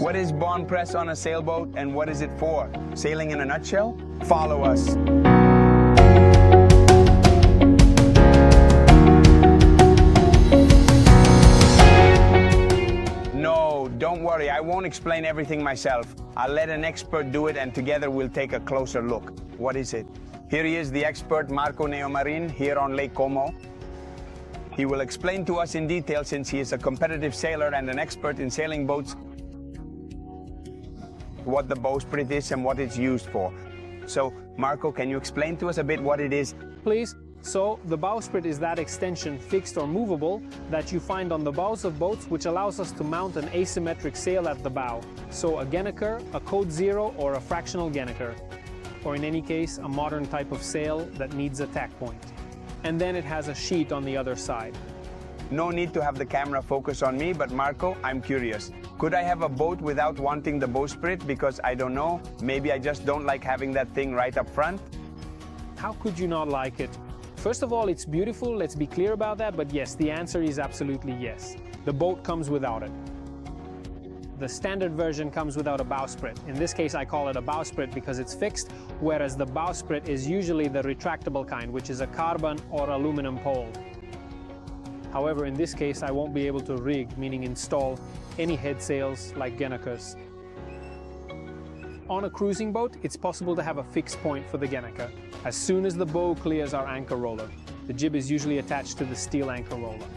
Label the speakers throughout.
Speaker 1: What is bond press on a sailboat and what is it for? Sailing in a nutshell? Follow us. No, don't worry, I won't explain everything myself. I'll let an expert do it and together we'll take a closer look. What is it? Here he is, the expert Marco Neomarin, here on Lake Como. He will explain to us in detail since he is a competitive sailor and an expert in sailing boats what the bowsprit is and what it's used for. So, Marco, can you explain to us a bit what it is?
Speaker 2: Please. So, the bowsprit is that extension, fixed or movable, that you find on the bows of boats, which allows us to mount an asymmetric sail at the bow. So a gennaker, a code 0, or a fractional gennaker. Or in any case, a modern type of sail that needs a tack point. And then it has a sheet on the other side.
Speaker 1: No need to have the camera focus on me, but Marco, I'm curious. Could I have a boat without wanting the bowsprit? Because I don't know, maybe I just don't like having that thing right up front?
Speaker 2: How could you not like it? First of all, it's beautiful, let's be clear about that, but yes, the answer is absolutely yes. The boat comes without it. The standard version comes without a bowsprit. In this case, I call it a bowsprit because it's fixed, whereas the bowsprit is usually the retractable kind, which is a carbon or aluminum pole. However, in this case, I won't be able to rig, meaning install, any head sails like gennakers. On a cruising boat, it's possible to have a fixed point for the gennaker. As soon as the bow clears our anchor roller, the jib is usually attached to the steel anchor roller.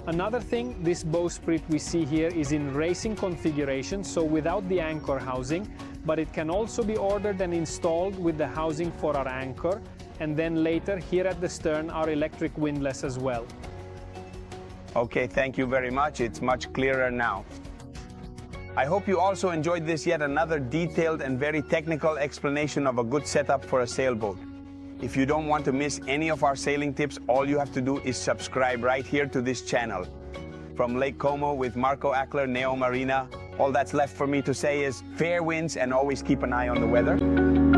Speaker 2: Another thing, this bowsprit we see here is in racing configuration, so without the anchor housing, but it can also be ordered and installed with the housing for our anchor, and then later, here at the stern, our electric windlass as well.
Speaker 1: Okay, thank you very much. It's much clearer now. I hope you also enjoyed this yet another detailed and very technical explanation of a good setup for a sailboat. If you don't want to miss any of our sailing tips, all you have to do is subscribe right here to this channel. From Lake Como with Marco Ackler, Neo Marina, all that's left for me to say is fair winds and always keep an eye on the weather.